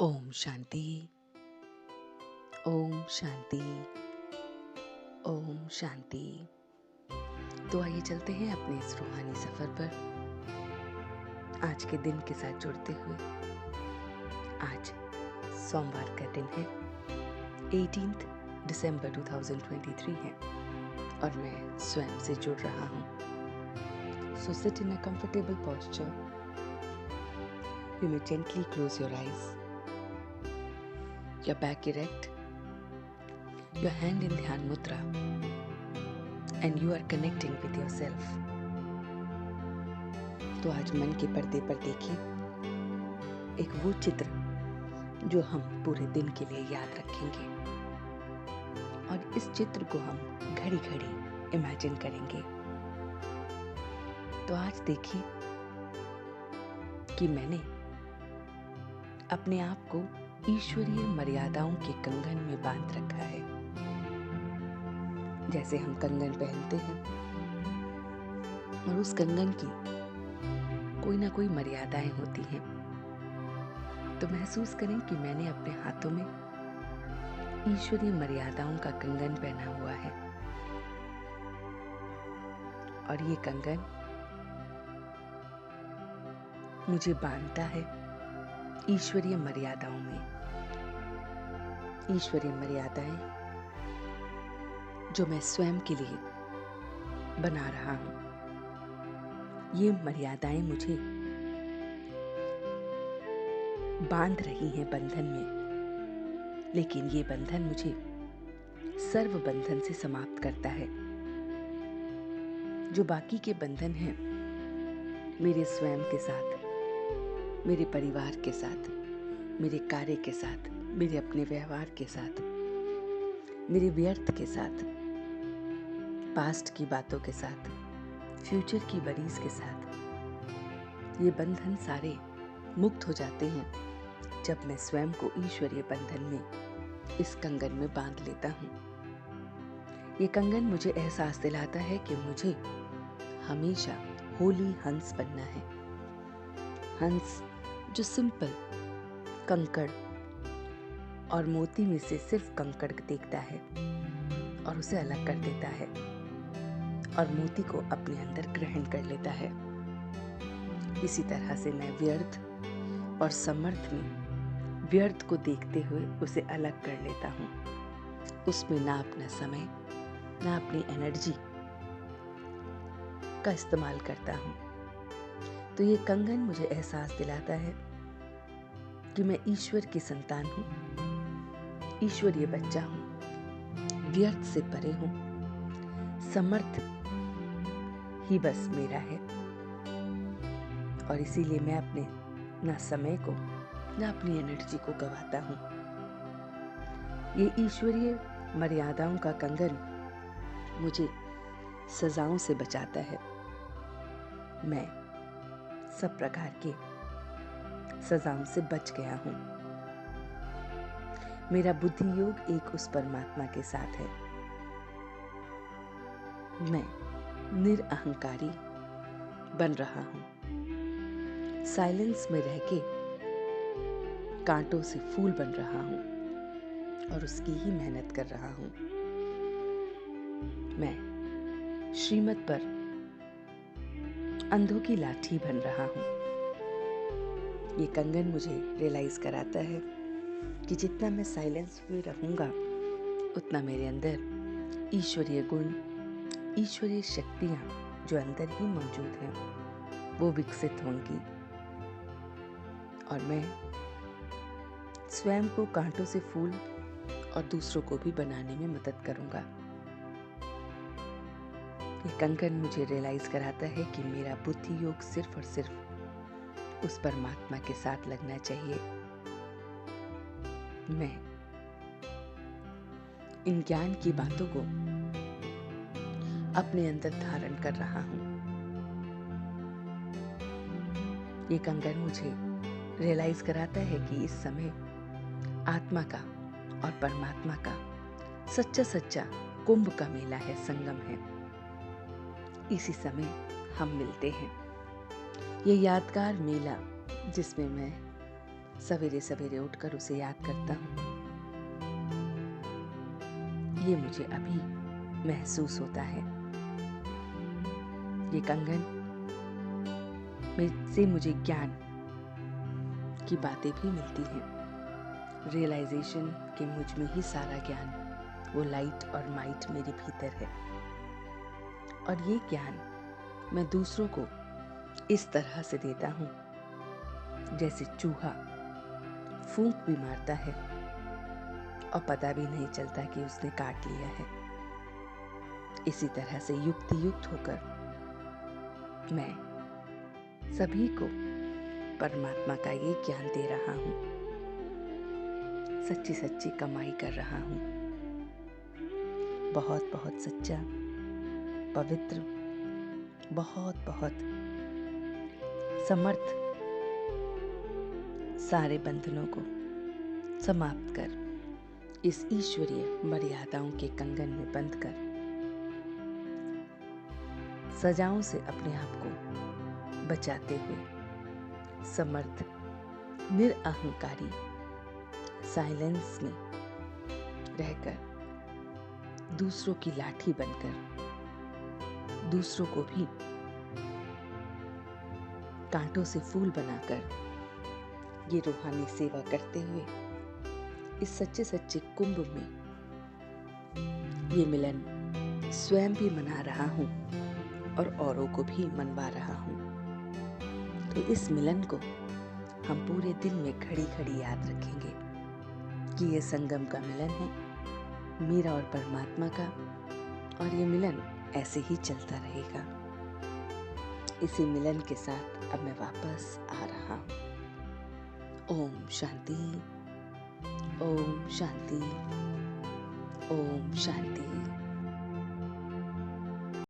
ओम शांति। ओम शांति। ओम शांति। तो आइए चलते हैं अपने इस रूहानी सफर पर आज के दिन के साथ जुड़ते हुए। आज सोमवार का दिन है, 18 दिसंबर 2023 है और मैं स्वयं से जुड़ रहा हूँ। So sit in a comfortable posture. You may gently close your eyes, your back erect, your hand in Dhyan Mudra, and you are connecting with yourself. तो आज मन के पर्दे पर देखिए एक वो चित्र जो हम पूरे दिन के लिए याद रखेंगे, और इस चित्र को हम घड़ी घड़ी इमेजिन करेंगे। तो आज देखिए कि मैंने अपने आप को ईश्वरीय मर्यादाओं के कंगन में बांध रखा है। जैसे हम कंगन पहनते हैं और उस कंगन की कोई ना कोई मर्यादाएं होती हैं, तो महसूस करें कि मैंने अपने हाथों में ईश्वरीय मर्यादाओं का कंगन पहना हुआ है। और ये कंगन मुझे बांधता है ईश्वरीय मर्यादाओं में। ईश्वरीय मर्यादाएं जो मैं स्वयं के लिए बना रहा हूं। ये मर्यादाएं मुझे बांध रही हैं बंधन में, लेकिन ये बंधन मुझे सर्व बंधन से समाप्त करता है। जो बाकी के बंधन हैं, मेरे स्वयं के साथ, मेरे परिवार के साथ, मेरे कार्य के साथ, मेरे अपने व्यवहार के साथ, मेरे व्यर्थ के साथ, पास्ट की बातों के साथ, फ्यूचर की वरीज के साथ, ये बंधन सारे मुक्त हो जाते हैं जब मैं स्वयं को ईश्वरीय बंधन में, इस कंगन में बांध लेता हूँ। ये कंगन मुझे एहसास दिलाता है कि मुझे हमेशा होली हंस बनना है। हंस जो सिंपल कंकड़ और मोती में से सिर्फ कंकड़ देखता है और उसे अलग कर देता है और मोती को अपने अंदर ग्रहण कर लेता है। इसी तरह से मैं व्यर्थ और समर्थ में व्यर्थ को देखते हुए उसे अलग कर लेता हूँ। उसमें ना अपना समय, ना अपनी एनर्जी का इस्तेमाल करता हूँ। तो ये कंगन मुझे एहसास दिलाता है कि मैं ईश्वर की संतान हूँ, ईश्वरीय बच्चा हूँ, व्यर्थ से परे हूँ, समर्थ ही बस मेरा है। और इसीलिए मैं अपने ना समय को, ना अपनी एनर्जी को गवाता हूँ। ये ईश्वरीय मर्यादाओं का कंगन मुझे सजाओं से बचाता है। मैं सब प्रकार के सजाओं से बच गया हूँ। मेरा बुद्धि योग एक उस परमात्मा के साथ है। मैं निरअहंकारी बन रहा हूँ। साइलेंस में रह के कांटों से फूल बन रहा हूँ और उसकी ही मेहनत कर रहा हूँ। मैं श्रीमत पर अंधों की लाठी बन रहा हूँ। ये कंगन मुझे रियलाइज कराता है कि जितना मैं साइलेंस में रहूँगा, उतना मेरे अंदर ईश्वरीय गुण, ईश्वरीय शक्तियाँ जो अंदर ही मौजूद हैं, वो विकसित होंगी और मैं स्वयं को कांटों से फूल और दूसरों को भी बनाने में मदद करूँगा। ये कंगन मुझे रियलाइज कराता है कि मेरा बुद्धि योग सिर्फ और सिर्फ उस परमात्मा के साथ लगना चाहिए। मैं इन ज्ञान की बातों को अपने अंदर धारण कर रहा हूं। ये कंगन मुझे रियलाइज कराता है कि इस समय आत्मा का और परमात्मा का सच्चा सच्चा कुंभ का मेला है, संगम है। इसी समय हम मिलते हैं। ये यादगार मेला जिसमें मैं सवेरे सवेरे उठकर उसे याद करता हूँ, ये मुझे अभी महसूस होता है। ये कंगन में से मुझे ज्ञान की बातें भी मिलती हैं। रियलाइजेशन कि मुझ में ही सारा ज्ञान, वो लाइट और माइट मेरे भीतर है। और ये ज्ञान मैं दूसरों को इस तरह से देता हूँ जैसे चूहा फूंक भी मारता है और पता भी नहीं चलता कि उसने काट लिया है। इसी तरह से युक्ति युक्त होकर मैं सभी को परमात्मा का ये ज्ञान दे रहा हूँ, सच्ची सच्ची कमाई कर रहा हूँ। बहुत बहुत सच्चा, पवित्र, बहुत बहुत समर्थ सारे बंधनों को समाप्त कर इस ईश्वरीय मर्यादाओं के कंगन में बंध कर सजाओं से अपने आप को बचाते हुए समर्थ, निरअहंकारी साइलेंस में रहकर दूसरों की लाठी बनकर, दूसरों को भी कांटों से फूल बनाकर ये रूहानी सेवा करते हुए इस सच्चे सच्चे कुंभ में ये मिलन स्वयं भी मना रहा हूँ और औरों को भी मनवा रहा हूँ। तो इस मिलन को हम पूरे दिन में खड़ी खड़ी याद रखेंगे कि ये संगम का मिलन है, मेरा और परमात्मा का, और ये मिलन ऐसे ही चलता रहेगा। इसी मिलन के साथ अब मैं वापस आ रहा हूँ। ओम शांति, ओम शांति, ओम शांति।